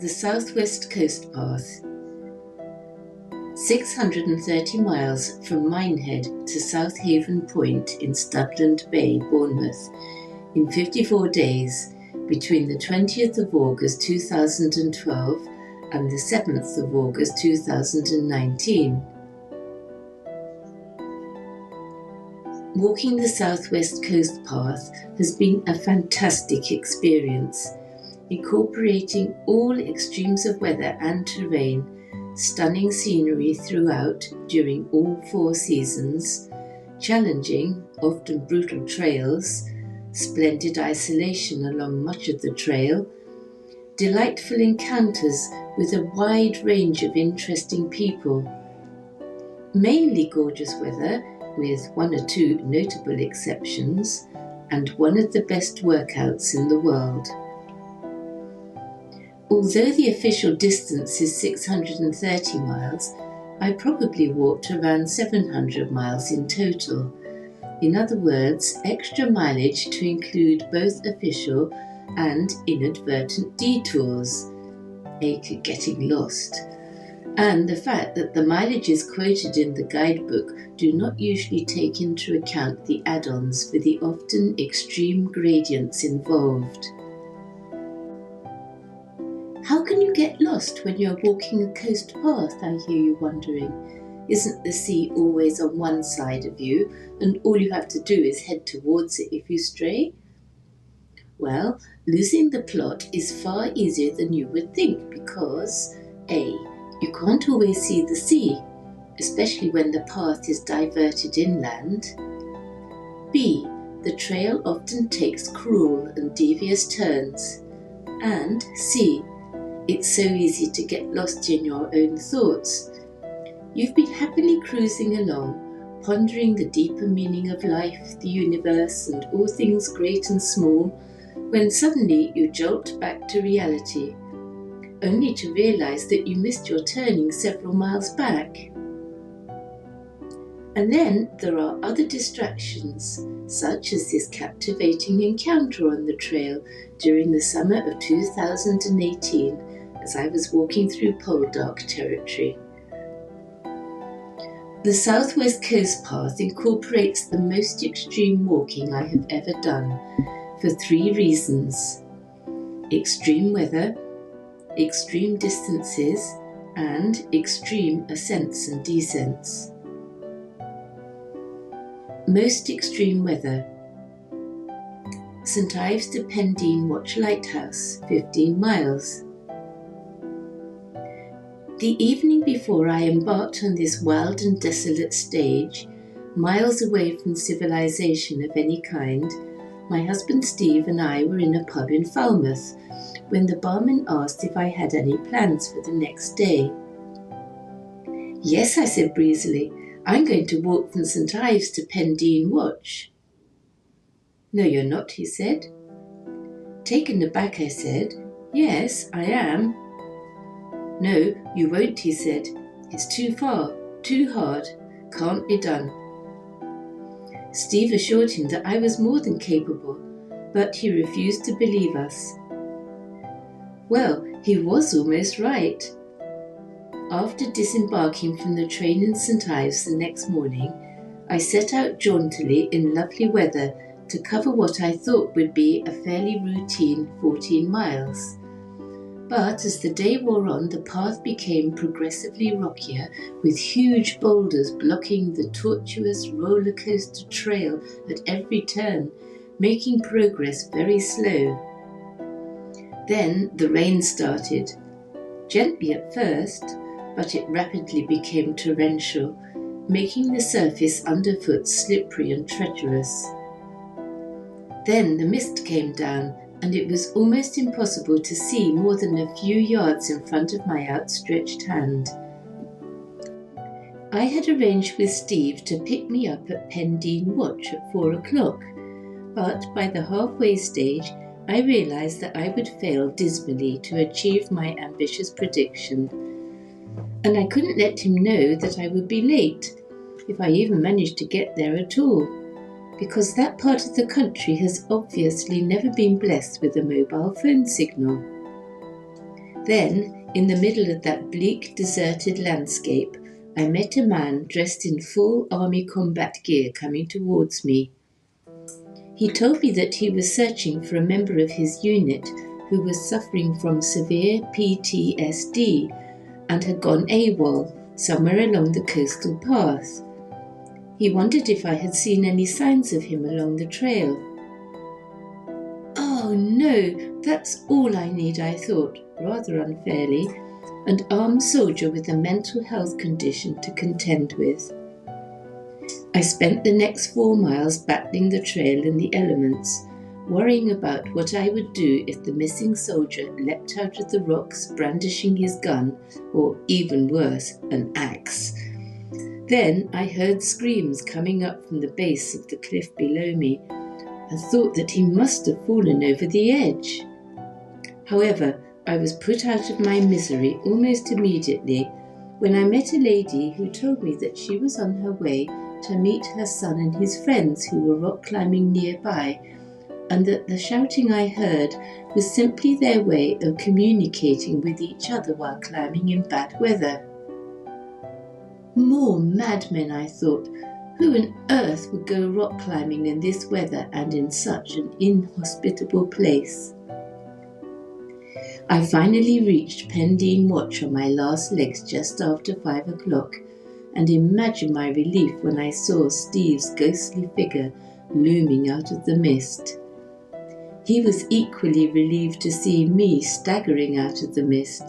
the Southwest Coast Path. 630 miles from Minehead to South Haven Point in Studland Bay, Bournemouth, in 54 days between the 20th of August 2012 and the 7th of August 2019. Walking the Southwest Coast Path has been a fantastic experience, incorporating all extremes of weather and terrain, stunning scenery throughout during all 4 seasons, challenging, often brutal trails, splendid isolation along much of the trail, delightful encounters with a wide range of interesting people, mainly gorgeous weather with 1 or 2 notable exceptions, and one of the best workouts in the world. Although the official distance is 630 miles, I probably walked around 700 miles in total. In other words, extra mileage to include both official and inadvertent detours, aka getting lost, and the fact that the mileages quoted in the guidebook do not usually take into account the add-ons for the often extreme gradients involved. How can you get lost when you're walking a coast path, I hear you wondering? Isn't the sea always on one side of you, and all you have to do is head towards it if you stray? Well, losing the plot is far easier than you would think because A. You can't always see the sea, especially when the path is diverted inland. B. The trail often takes cruel and devious turns. And C. It's so easy to get lost in your own thoughts. You've been happily cruising along, pondering the deeper meaning of life, the universe, and all things great and small, when suddenly you jolt back to reality, only to realise that you missed your turning several miles back. And then there are other distractions, such as this captivating encounter on the trail during the summer of 2018 as I was walking through Poldark territory. The Southwest Coast Path incorporates the most extreme walking I have ever done for 3 reasons: extreme weather, extreme distances, and extreme ascents and descents. Most extreme weather. St Ives to Pendeen Watch Lighthouse, 15 miles. The evening before I embarked on this wild and desolate stage, miles away from civilization of any kind, my husband Steve and I were in a pub in Falmouth when the barman asked if I had any plans for the next day. Yes, I said breezily, I'm going to walk from St Ives to Pendeen Watch. No, you're not, he said. Taken aback, I said, yes, I am. No, you won't, he said. It's too far, too hard, can't be done. Steve assured him that I was more than capable, but he refused to believe us. Well, he was almost right. After disembarking from the train in St Ives the next morning, I set out jauntily in lovely weather to cover what I thought would be a fairly routine 14 miles. But as the day wore on, the path became progressively rockier, with huge boulders blocking the tortuous rollercoaster trail at every turn, making progress very slow. Then the rain started, gently at first, but it rapidly became torrential, making the surface underfoot slippery and treacherous. Then the mist came down, and it was almost impossible to see more than a few yards in front of my outstretched hand. I had arranged with Steve to pick me up at Pendeen Watch at 4 o'clock, but by the halfway stage I realised that I would fail dismally to achieve my ambitious prediction, and I couldn't let him know that I would be late, if I even managed to get there at all, because that part of the country has obviously never been blessed with a mobile phone signal. Then, in the middle of that bleak, deserted landscape, I met a man dressed in full army combat gear coming towards me. He told me that he was searching for a member of his unit who was suffering from severe PTSD and had gone AWOL somewhere along the coastal path. He wondered if I had seen any signs of him along the trail. Oh no, that's all I need, I thought, rather unfairly, an armed soldier with a mental health condition to contend with. I spent the next 4 miles battling the trail and the elements, worrying about what I would do if the missing soldier leapt out of the rocks brandishing his gun, or even worse, an axe. Then I heard screams coming up from the base of the cliff below me, and thought that he must have fallen over the edge. However, I was put out of my misery almost immediately when I met a lady who told me that she was on her way to meet her son and his friends who were rock climbing nearby, and that the shouting I heard was simply their way of communicating with each other while climbing in bad weather. More madmen, I thought. Who on earth would go rock climbing in this weather and in such an inhospitable place? I finally reached Pendine Watch on my last legs just after 5 o'clock, and imagine my relief when I saw Steve's ghostly figure looming out of the mist. He was equally relieved to see me staggering out of the mist.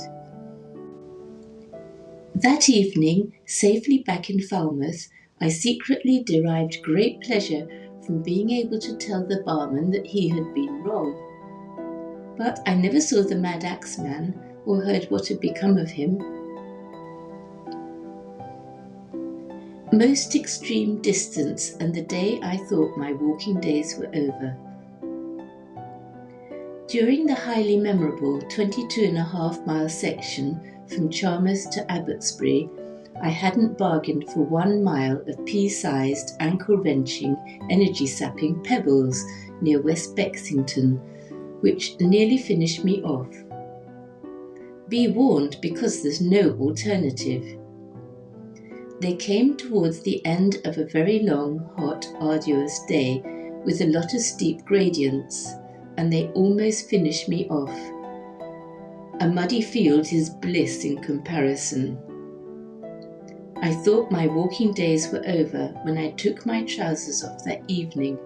That evening, safely back in Falmouth, I secretly derived great pleasure from being able to tell the barman that he had been wrong. But I never saw the Mad Axe Man or heard what had become of him. Most extreme distance, and the day I thought my walking days were over. During the highly memorable 22.5-mile section from Charmouth to Abbotsbury, I hadn't bargained for 1 mile of pea-sized, ankle-wrenching, energy-sapping pebbles near West Bexington, which nearly finished me off. Be warned, because there's no alternative. They came towards the end of a very long, hot, arduous day with a lot of steep gradients, and they almost finished me off. A muddy field is bliss in comparison. I thought my walking days were over when I took my trousers off that evening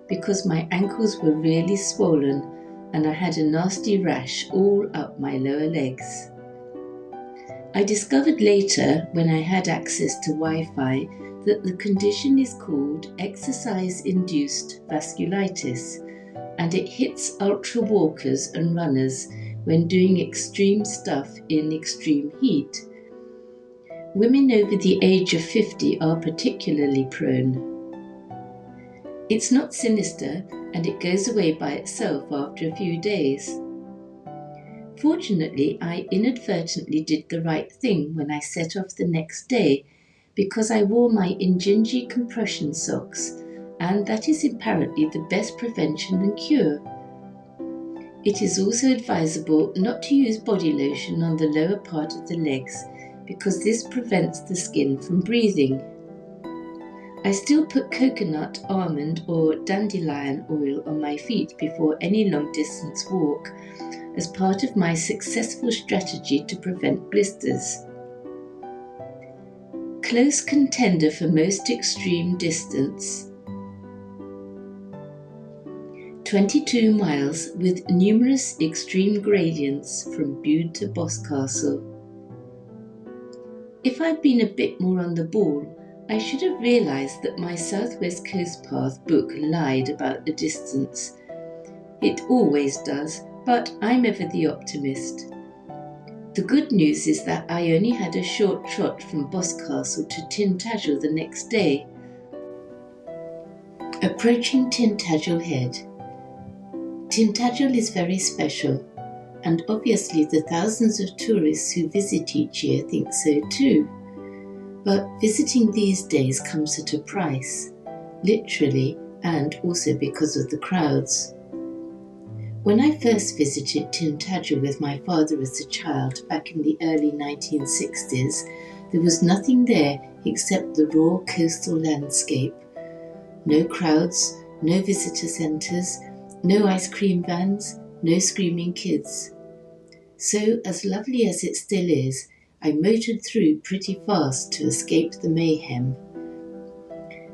because my ankles were really swollen and I had a nasty rash all up my lower legs. I discovered later, when I had access to Wi-Fi, that the condition is called exercise-induced vasculitis, and it hits ultra walkers and runners when doing extreme stuff in extreme heat. Women over the age of 50 are particularly prone. It's not sinister, and it goes away by itself after a few days. Fortunately, I inadvertently did the right thing when I set off the next day, because I wore my Injinji compression socks, and that is apparently the best prevention and cure. It is also advisable not to use body lotion on the lower part of the legs, because this prevents the skin from breathing. I still put coconut, almond or dandelion oil on my feet before any long distance walk, as part of my successful strategy to prevent blisters. Close contender for most extreme distance. 22 miles with numerous extreme gradients from Bude to Boscastle. If I'd been a bit more on the ball, I should have realised that my South West Coast Path book lied about the distance. It always does, but I'm ever the optimist. The good news is that I only had a short trot from Boscastle to Tintagel the next day. Approaching Tintagel Head. Tintagel is very special, and obviously the thousands of tourists who visit each year think so too. But visiting these days comes at a price, literally and also because of the crowds. When I first visited Tintagel with my father as a child back in the early 1960s, there was nothing there except the raw coastal landscape. No crowds, no visitor centres, no ice cream vans, no screaming kids. So, as lovely as it still is, I motored through pretty fast to escape the mayhem.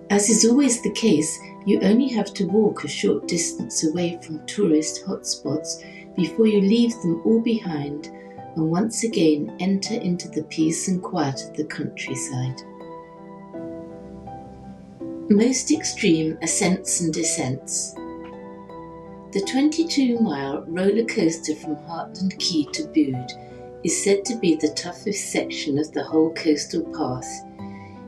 As is always the case, you only have to walk a short distance away from tourist hotspots before you leave them all behind and once again enter into the peace and quiet of the countryside. Most extreme ascents and descents. The 22-mile roller coaster from Hartland Quay to Bude is said to be the toughest section of the whole coastal path,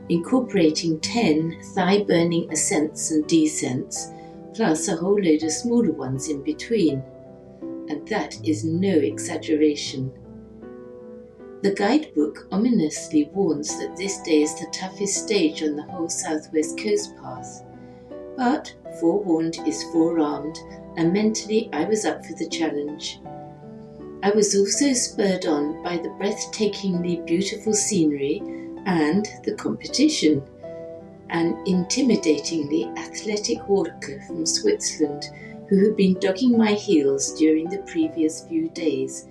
incorporating 10 thigh-burning ascents and descents, plus a whole load of smaller ones in between. And that is no exaggeration. The guidebook ominously warns that this day is the toughest stage on the whole southwest coast path. But forewarned is forearmed, and mentally I was up for the challenge. I was also spurred on by the breathtakingly beautiful scenery and the competition. An intimidatingly athletic walker from Switzerland who had been dogging my heels during the previous few days,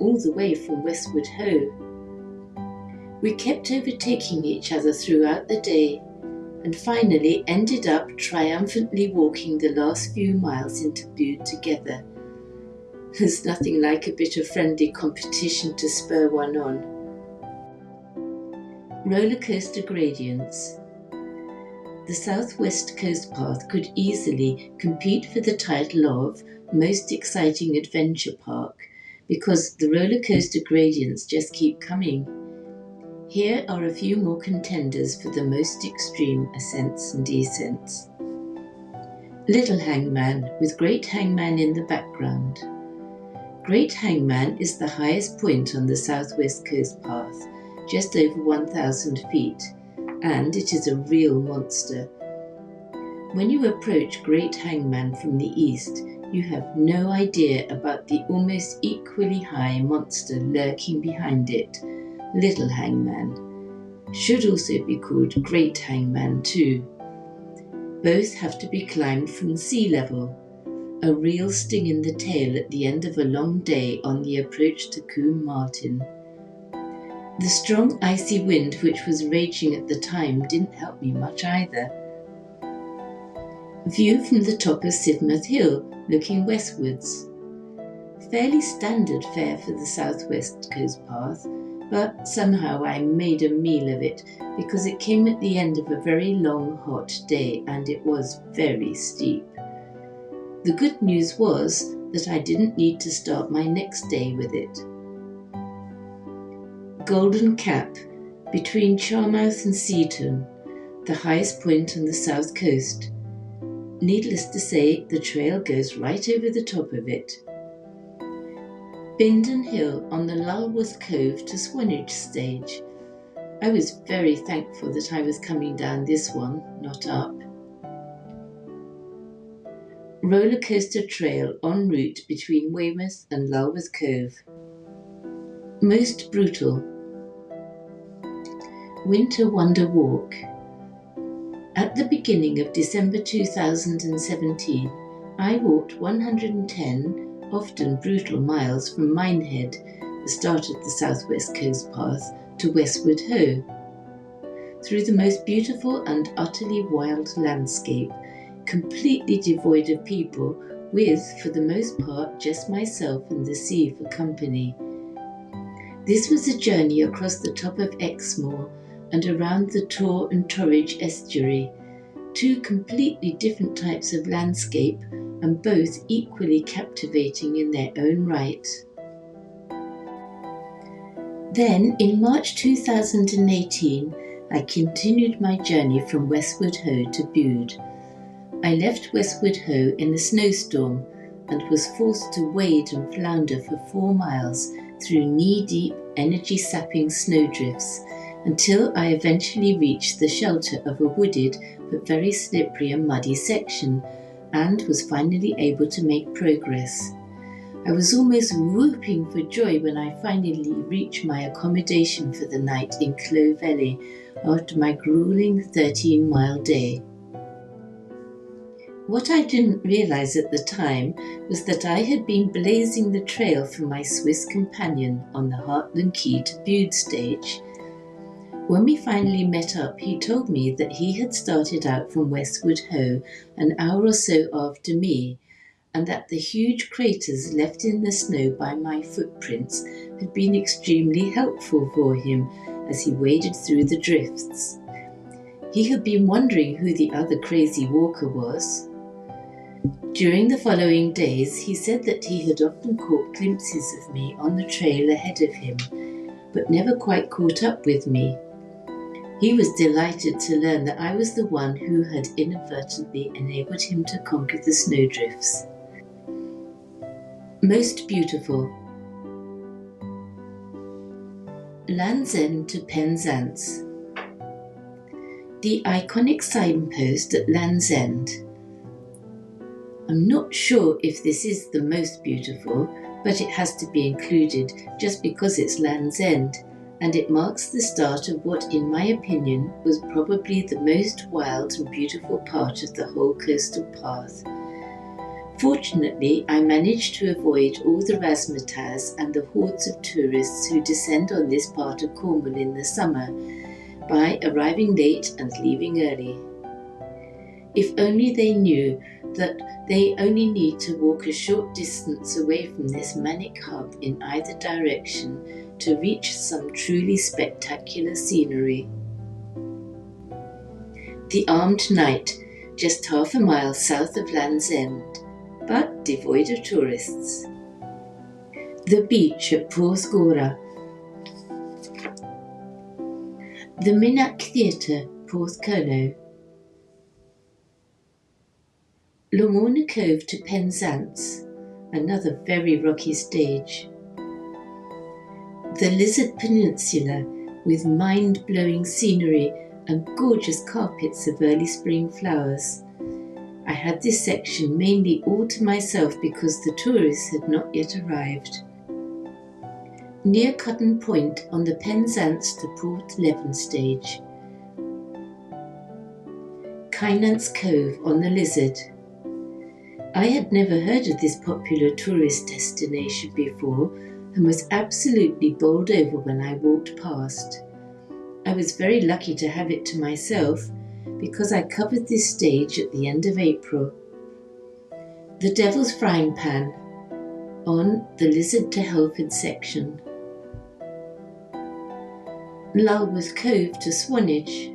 all the way from Westward Ho. We kept overtaking each other throughout the day, and finally ended up triumphantly walking the last few miles into Bude together. There's nothing like a bit of friendly competition to spur one on. Roller coaster gradients. The Southwest Coast Path could easily compete for the title of Most Exciting Adventure Park because the roller coaster gradients just keep coming. Here are a few more contenders for the most extreme ascents and descents. Little Hangman with Great Hangman in the background. Great Hangman is the highest point on the Southwest Coast Path, just over 1,000 feet, and it is a real monster. When you approach Great Hangman from the east, you have no idea about the almost equally high monster lurking behind it, Little Hangman. Should also be called Great Hangman too. Both have to be climbed from sea level, a real sting in the tail at the end of a long day on the approach to Combe Martin. The strong icy wind which was raging at the time didn't help me much either. View from the top of Sidmouth Hill, looking westwards. Fairly standard fare for the Southwest Coast Path, but somehow I made a meal of it because it came at the end of a very long hot day and it was very steep. The good news was that I didn't need to start my next day with it. Golden Cap, between Charmouth and Seaton, the highest point on the south coast. Needless to say, the trail goes right over the top of it. Bindon Hill on the Lulworth Cove to Swanage stage. I was very thankful that I was coming down this one, not up. Roller coaster trail en route between Weymouth and Lulworth Cove. Most brutal. Winter Wonder Walk. At the beginning of December 2017, I walked 110, often brutal miles from Minehead, the start of the Southwest Coast Path, to Westward Ho, through the most beautiful and utterly wild landscape, completely devoid of people, with, for the most part, just myself and the sea for company. This was a journey across the top of Exmoor and around the Tor and Torridge estuary, two completely different types of landscape and both equally captivating in their own right. Then, in March 2018, I continued my journey from Westward Ho to Bude. I left Westward Ho in a snowstorm and was forced to wade and flounder for 4 miles through knee-deep, energy-sapping snowdrifts until I eventually reached the shelter of a wooded but very slippery and muddy section and was finally able to make progress. I was almost whooping for joy when I finally reached my accommodation for the night in Clovelly after my grueling 13-mile day. What I didn't realise at the time was that I had been blazing the trail for my Swiss companion on the Hartland Quay to Bude stage. When we finally met up, he told me that he had started out from Westwood Ho an hour or so after me, and that the huge craters left in the snow by my footprints had been extremely helpful for him as he waded through the drifts. He had been wondering who the other crazy walker was. During the following days, he said that he had often caught glimpses of me on the trail ahead of him, but never quite caught up with me. He was delighted to learn that I was the one who had inadvertently enabled him to conquer the snowdrifts. Most beautiful. Land's End to Penzance. The iconic signpost at Land's End. I'm not sure if this is the most beautiful, but it has to be included just because it's Land's End, and it marks the start of what, in my opinion, was probably the most wild and beautiful part of the whole coastal path. Fortunately, I managed to avoid all the razzmatazz and the hordes of tourists who descend on this part of Cornwall in the summer by arriving late and leaving early. If only they knew that they only need to walk a short distance away from this manic hub in either direction to reach some truly spectacular scenery. The Armed Knight, just half a mile south of Land's End, but devoid of tourists. The beach at Porthgora. The Minack Theatre, Porthcurno. Lormorna Cove to Penzance, another very rocky stage. The Lizard Peninsula, with mind-blowing scenery and gorgeous carpets of early spring flowers. I had this section mainly all to myself because the tourists had not yet arrived. Near Cutton Point on the Penzance to Port Leven stage. Kynance Cove on the Lizard. I had never heard of this popular tourist destination before and was absolutely bowled over when I walked past. I was very lucky to have it to myself because I covered this stage at the end of April. The Devil's Frying Pan on the Lizard to Helford section. Lulworth Cove to Swanage.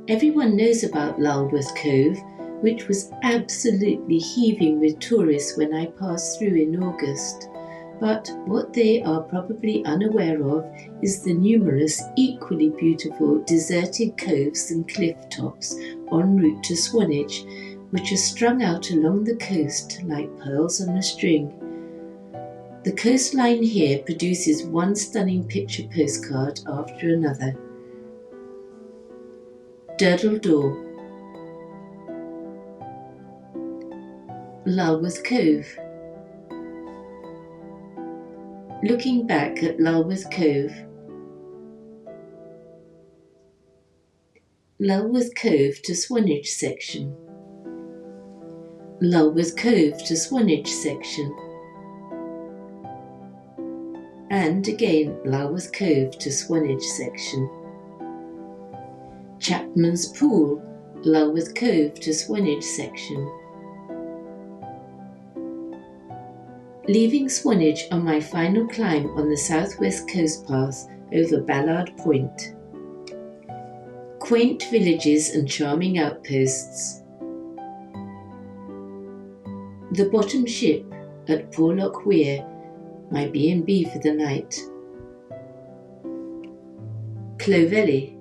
Everyone knows about Lulworth Cove, which was absolutely heaving with tourists when I passed through in August. But what they are probably unaware of is the numerous equally beautiful deserted coves and cliff tops en route to Swanage, which are strung out along the coast like pearls on a string. The coastline here produces one stunning picture postcard after another. Durdle Door. Lulworth Cove. Looking back at Lulworth Cove. Lulworth Cove to Swanage section. Lulworth Cove to Swanage section. And again Lulworth Cove to Swanage section. Chapman's Pool, Lulworth Cove to Swanage section. Leaving Swanage on my final climb on the southwest coast path over Ballard Point. Quaint villages and charming outposts. The Bottom Ship at Porlock Weir, my B&B for the night. Clovelly.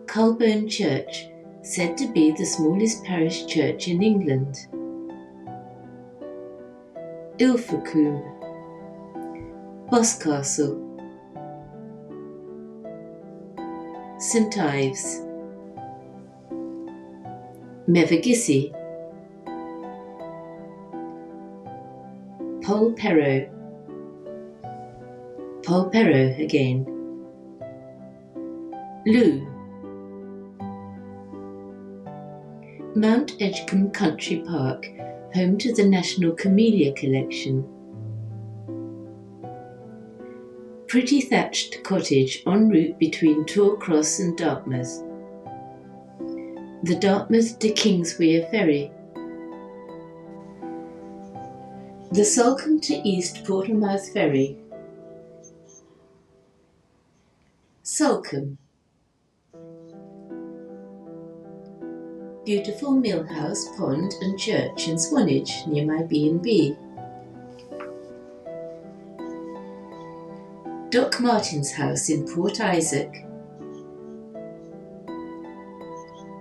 Culburn Church, said to be the smallest parish church in England. Ilfracombe. Boscastle. St Ives. Mevagissey. Polperro again. Loo. Mount Edgecombe Country Park, home to the National Camellia Collection. Pretty thatched cottage en route between Tor Cross and Dartmouth. The Dartmouth to Kingswear Ferry. The Salcombe to East Portsmouth Ferry. Salcombe. Beautiful mill house, pond and church in Swanage near my B&B. Doc Martin's house in Port Isaac.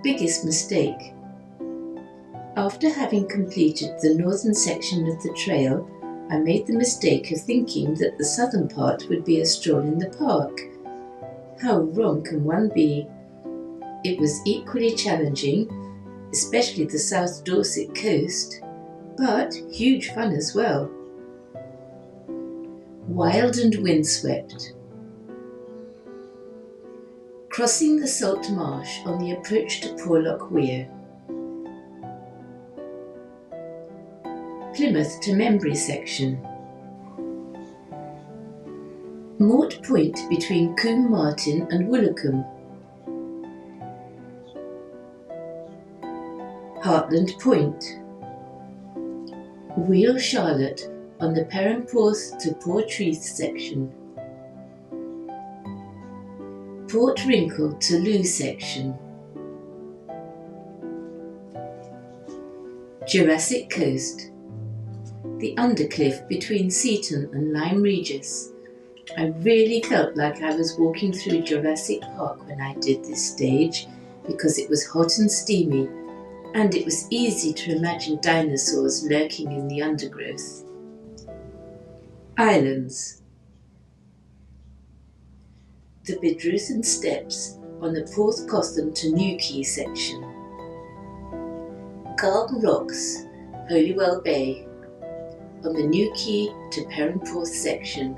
Biggest mistake. After having completed the northern section of the trail, I made the mistake of thinking that the southern part would be a stroll in the park. How wrong can one be? It was equally challenging, especially the South Dorset coast, but huge fun as well. Wild and windswept. Crossing the Salt Marsh on the approach to Porlock Weir. Plymouth to Membry section. Mort Point between Combe Martin and Woolacombe. Heartland Point. Wheel Charlotte on the Perranporth to Portreath section. Port Wrinkle to Loo section. Jurassic Coast. The undercliff between Seaton and Lyme Regis. I really felt like I was walking through Jurassic Park when I did this stage because it was hot and steamy, and it was easy to imagine dinosaurs lurking in the undergrowth. Islands. The Bidruthan Steps on the Porth Cotham to Newquay section. Calm Rocks, Holywell Bay, on the Newquay to Perranporth section,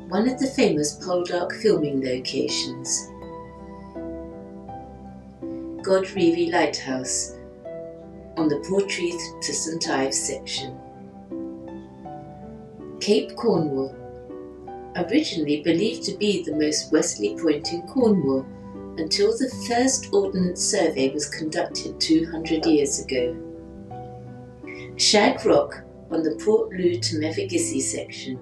one of the famous Poldark filming locations. Godrevy Lighthouse, on the Portreath to St Ives section. Cape Cornwall, originally believed to be the most westerly point in Cornwall until the first Ordnance Survey was conducted 200 years ago. Shag Rock on the Portloo to Mevagissey section.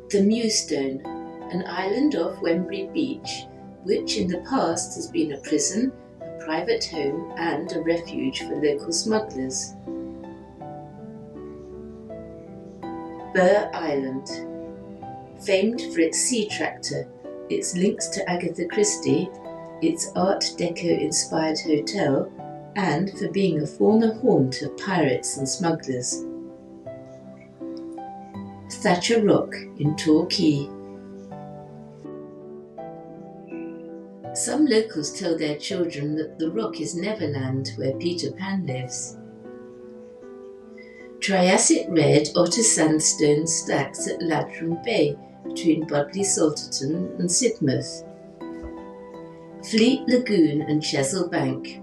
The Mewstone, an island off Wembury Beach, which in the past has been a prison, a private home and a refuge for local smugglers. Burr Island, famed for its sea tractor, its links to Agatha Christie, its Art Deco-inspired hotel, and for being a former haunt of pirates and smugglers. Thatcher Rock in Torquay. Some locals tell their children that the rock is Neverland, where Peter Pan lives. Triassic red otter sandstone stacks at Ladram Bay between Budley Salterton and Sidmouth. Fleet Lagoon and Chesil Bank.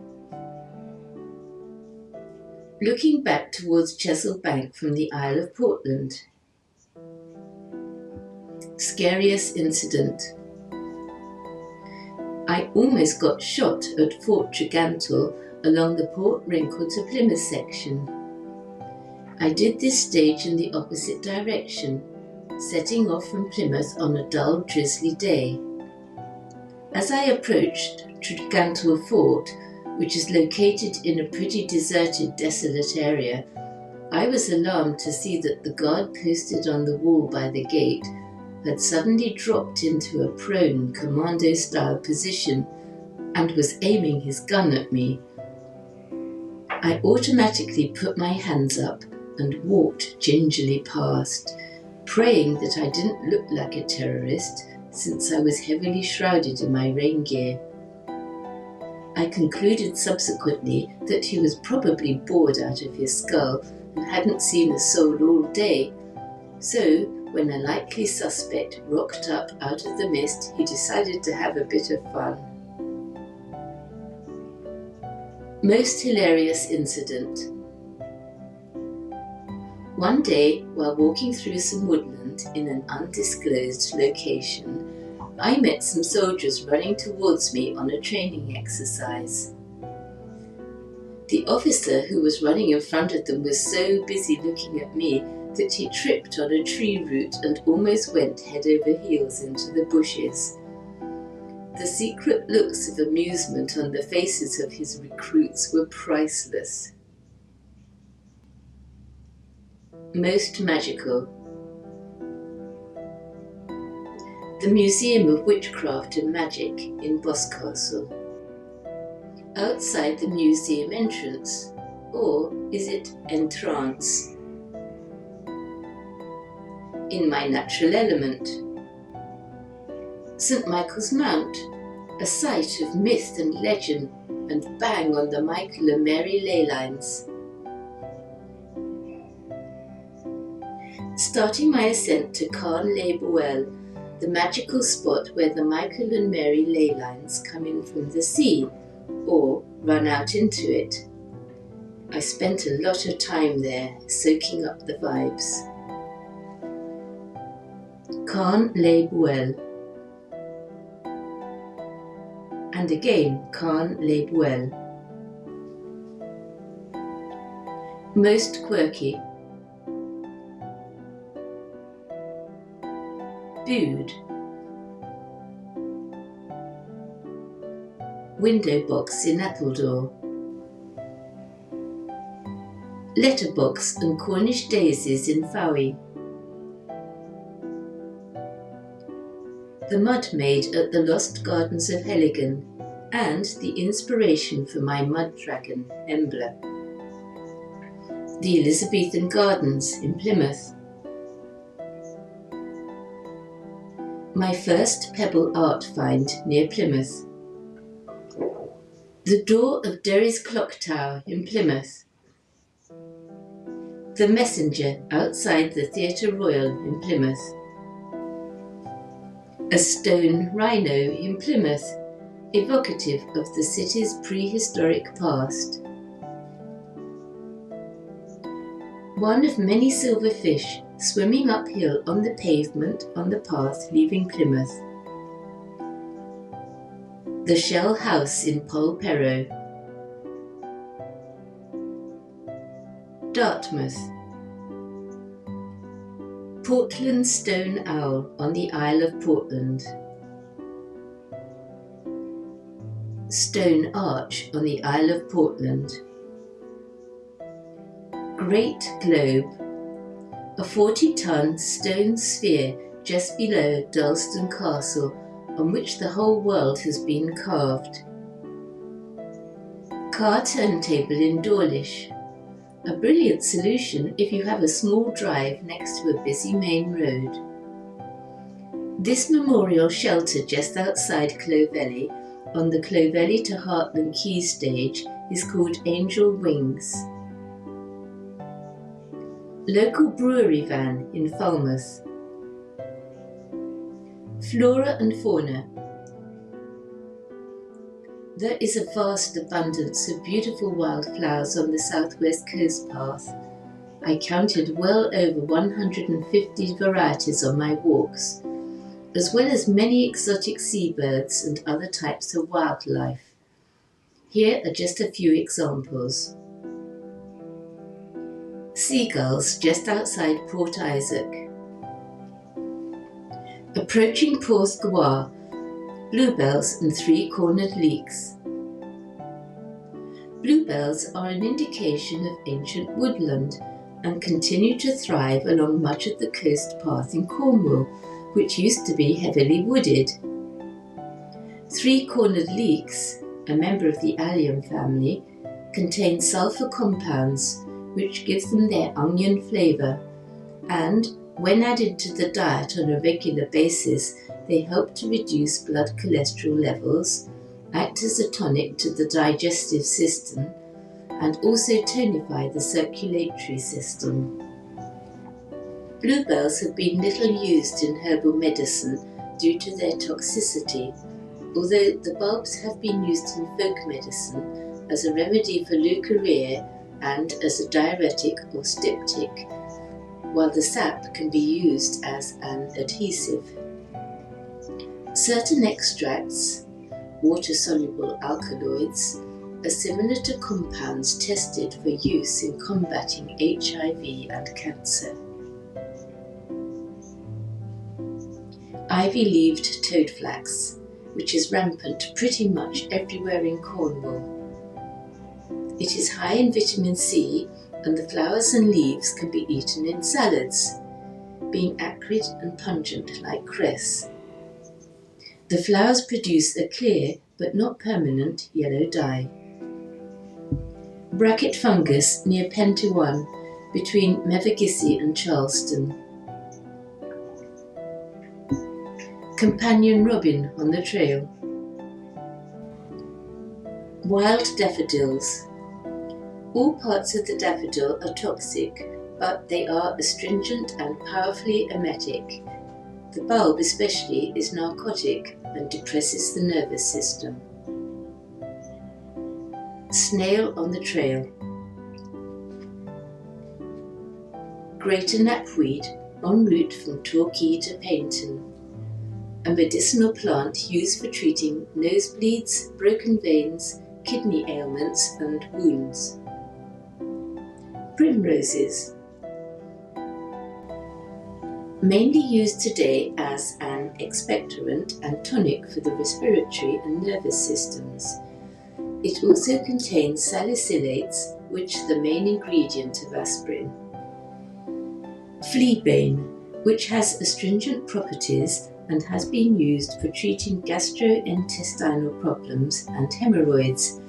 Looking back towards Chesil Bank from the Isle of Portland. Scariest incident. I almost got shot at Fort Tregantle along the Port Wrinkle to Plymouth section. I did this stage in the opposite direction, setting off from Plymouth on a dull, drizzly day. As I approached Tregantle Fort, which is located in a pretty deserted, desolate area, I was alarmed to see that the guard posted on the wall by the gate had suddenly dropped into a prone commando-style position and was aiming his gun at me. I automatically put my hands up and walked gingerly past, praying that I didn't look like a terrorist since I was heavily shrouded in my rain gear. I concluded subsequently that he was probably bored out of his skull and hadn't seen a soul all day. So, when a likely suspect rocked up out of the mist, he decided to have a bit of fun. Most hilarious incident. One day, while walking through some woodland in an undisclosed location, I met some soldiers running towards me on a training exercise. The officer who was running in front of them was so busy looking at me that he tripped on a tree root and almost went head over heels into the bushes. The secret looks of amusement on the faces of his recruits were priceless. Most magical. The Museum of Witchcraft and Magic in Boscastle. Outside the museum entrance, or is it entrance? In my natural element. St. Michael's Mount, a site of myth and legend, and bang on the Michael and Mary ley lines. Starting my ascent to Carn ley Buel, the magical spot where the Michael and Mary ley lines come in from the sea, or run out into it. I spent a lot of time there, soaking up the vibes. Carn ley Buel. And again, Carn ley Buel. Most quirky. Bude. Window box in Appledore. Letterbox and Cornish daisies in Fowey. The mud maid at the Lost Gardens of Helligan, and the inspiration for my mud dragon, Embla. The Elizabethan Gardens in Plymouth. My first pebble art find near Plymouth. The door of Derry's Clock Tower in Plymouth. The Messenger outside the Theatre Royal in Plymouth. A stone rhino in Plymouth, evocative of the city's prehistoric past. One of many silverfish swimming uphill on the pavement on the path leaving Plymouth. The Shell House in Polperro. Dartmouth. Portland Stone Owl on the Isle of Portland. Stone Arch on the Isle of Portland. Great Globe, a 40-ton stone sphere just below Dalston Castle, on which the whole world has been carved. Car turntable in Dawlish, a brilliant solution if you have a small drive next to a busy main road. This memorial shelter just outside Clovelly, on the Clovelly to Hartland Quay stage, is called Angel Wings. Local brewery van in Falmouth. Flora and fauna. There is a vast abundance of beautiful wildflowers on the southwest coast path. I counted well over 150 varieties on my walks, as well as many exotic seabirds and other types of wildlife. Here are just a few examples. Seagulls just outside Port Isaac. Approaching Porthgower, bluebells and three-cornered leeks. Bluebells are an indication of ancient woodland and continue to thrive along much of the coast path in Cornwall, which used to be heavily wooded. Three-cornered leeks, a member of the allium family, contain sulfur compounds which give them their onion flavour, and when added to the diet on a regular basis, they help to reduce blood cholesterol levels act as a tonic to the digestive system, and also tonify the circulatory system. Bluebells have been little used in herbal medicine due to their toxicity, although the bulbs have been used in folk medicine as a remedy for leukorrhea and as a diuretic or styptic, while the sap can be used as an adhesive. Certain extracts, water-soluble alkaloids, are similar to compounds tested for use in combating HIV and cancer. Ivy-leaved toadflax, which is rampant pretty much everywhere in Cornwall. It is high in vitamin C, and the flowers and leaves can be eaten in salads, being acrid and pungent like cress. The flowers produce a clear but not permanent yellow dye. Bracket fungus near Pentewan, between Mevagissey and Charleston. Companion robin on the trail. Wild daffodils. All parts of the daffodil are toxic, but they are astringent and powerfully emetic. The bulb especially is narcotic and depresses the nervous system. Snail on the trail. Greater knapweed en route from Torquay to Paynton. A medicinal plant used for treating nosebleeds, broken veins, kidney ailments and wounds. Primroses. Mainly used today as an expectorant and tonic for the respiratory and nervous systems. It also contains salicylates, which are the main ingredient of aspirin. Fleabane, which has astringent properties and has been used for treating gastrointestinal problems and hemorrhoids,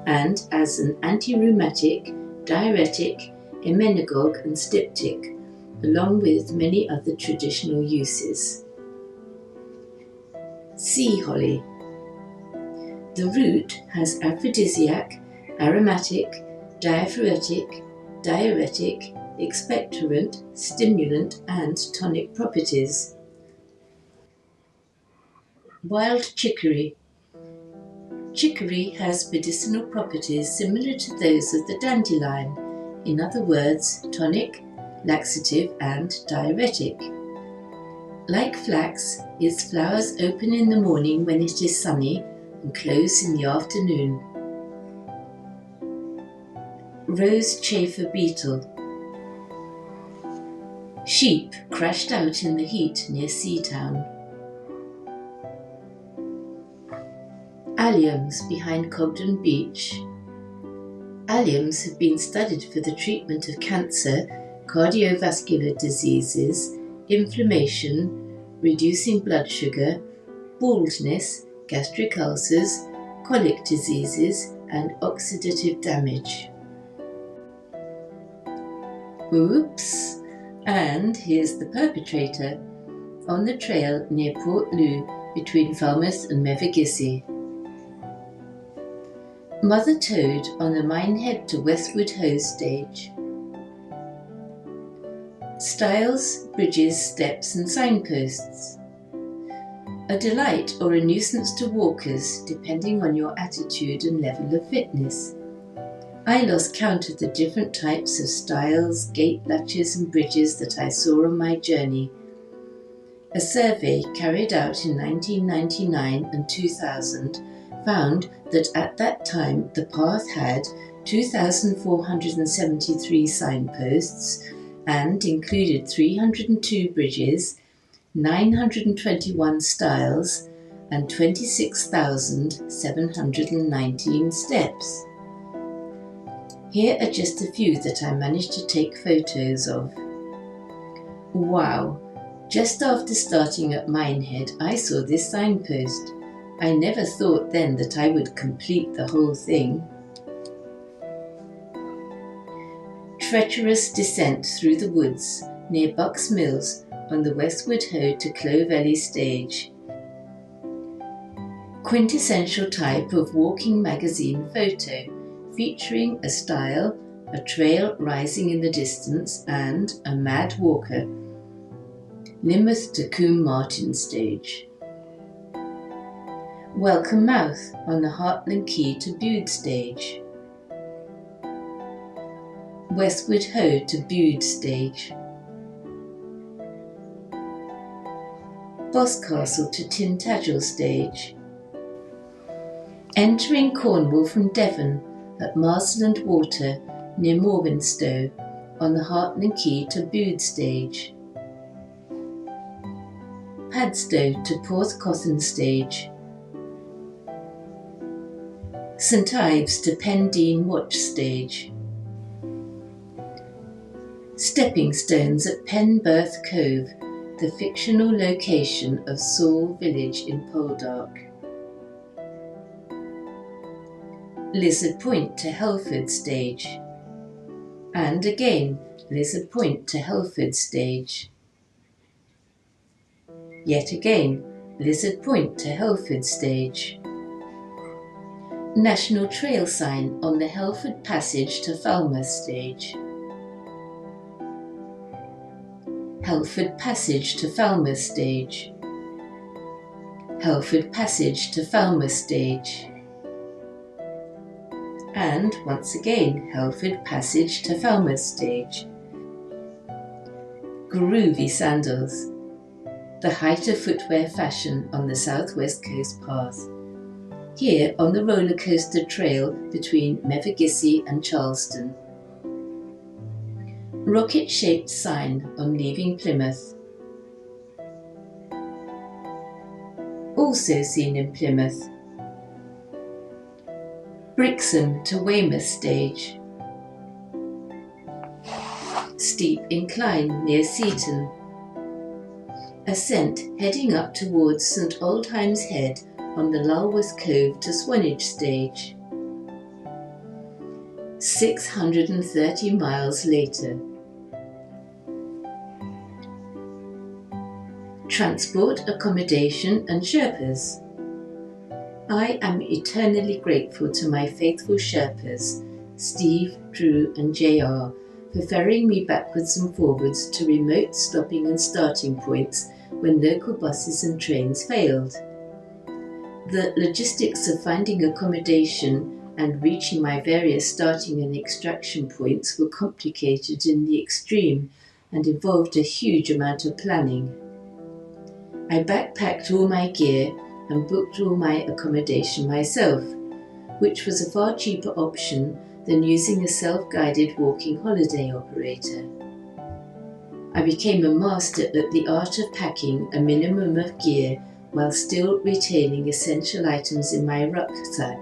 and as an anti-rheumatic, diuretic, emmenagogue and styptic, along with many other traditional uses. Sea holly. The root has aphrodisiac, aromatic, diaphoretic, diuretic, expectorant, stimulant and tonic properties. Wild chicory. Chicory has medicinal properties similar to those of the dandelion, in other words, tonic, laxative and diuretic. Like flax, its flowers open in the morning when it is sunny and close in the afternoon. Rose chafer beetle. Sheep crashed out in the heat near Seatown. Alliums behind Cogden Beach. Alliums have been studied for the treatment of cancer, cardiovascular diseases, inflammation, reducing blood sugar, baldness, gastric ulcers, colic diseases, and oxidative damage. Oops! And here's the perpetrator, on the trail near Port Lou between Falmouth and Mevagissey. Mother Toad on the Minehead to Westwood Hoe stage. Stiles, bridges, steps and signposts. A delight or a nuisance to walkers depending on your attitude and level of fitness. I lost count of the different types of stiles, gate latches and bridges that I saw on my journey. A survey carried out in 1999 and 2000 found that at that time the path had 2,473 signposts and included 302 bridges, 921 stiles and 26,719 steps. Here are just a few that I managed to take photos of. Wow! Just after starting at Minehead, I saw this signpost. I never thought then that I would complete the whole thing. Treacherous descent through the woods near Bucks Mills on the Westwood Hoe to Clovelly stage. quintessential type of walking magazine photo, featuring a stile, a trail rising in the distance, and a mad walker. Lymouth to Combe Martin stage. Welcome Mouth on the Hartland Quay to Bude stage. Westward Ho to Bude stage. Boscastle to Tintagel stage. Entering Cornwall from Devon at Marsland Water near Morwenstow on the Hartland Quay to Bude stage. Padstow to Porthcothan stage. St Ives to Pendeen Watch stage. Stepping Stones at Penberth Cove, the fictional location of Saul Village in Poldark. Lizard Point to Helford stage. And again, Lizard Point to Helford stage. Yet again, Lizard Point to Helford stage. National Trail sign on the Helford Passage to Falmouth stage. Helford Passage to Falmouth stage. Helford Passage to Falmouth stage. And once again, Helford Passage to Falmouth stage. Groovy sandals, the height of footwear fashion on the southwest coast path. Here on the rollercoaster trail between Mevagissey and Charleston. Rocket-shaped sign on leaving Plymouth. Also seen in Plymouth. Brixham to Weymouth stage. Steep incline near Seaton. Ascent heading up towards St Aldheim's Head on the Lulworth Cove to Swanage stage. 630 miles later. Transport, accommodation and Sherpas. I am eternally grateful to my faithful Sherpas, Steve, Drew and JR, for ferrying me backwards and forwards to remote stopping and starting points when local buses and trains failed. The logistics of finding accommodation and reaching my various starting and extraction points were complicated in the extreme and involved a huge amount of planning. I backpacked all my gear and booked all my accommodation myself, which was a far cheaper option than using a self-guided walking holiday operator. I became a master at the art of packing a minimum of gear while still retaining essential items in my rucksack.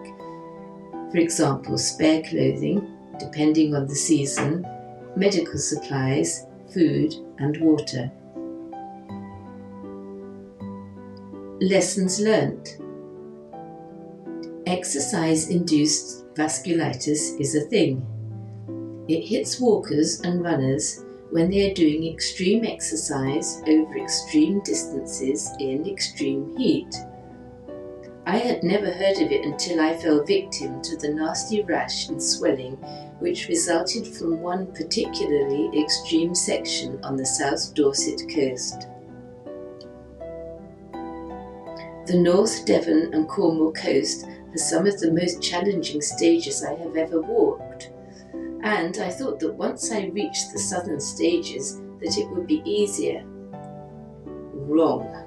For example, spare clothing, depending on the season, medical supplies, food and water. Lessons learnt. Exercise-induced vasculitis is a thing. It hits walkers and runners when they are doing extreme exercise over extreme distances in extreme heat. I had never heard of it until I fell victim to the nasty rash and swelling which resulted from one particularly extreme section on the South Dorset coast. The North Devon and Cornwall coast has some of the most challenging stages I have ever walked, and I thought that once I reached the southern stages that it would be easier. Wrong.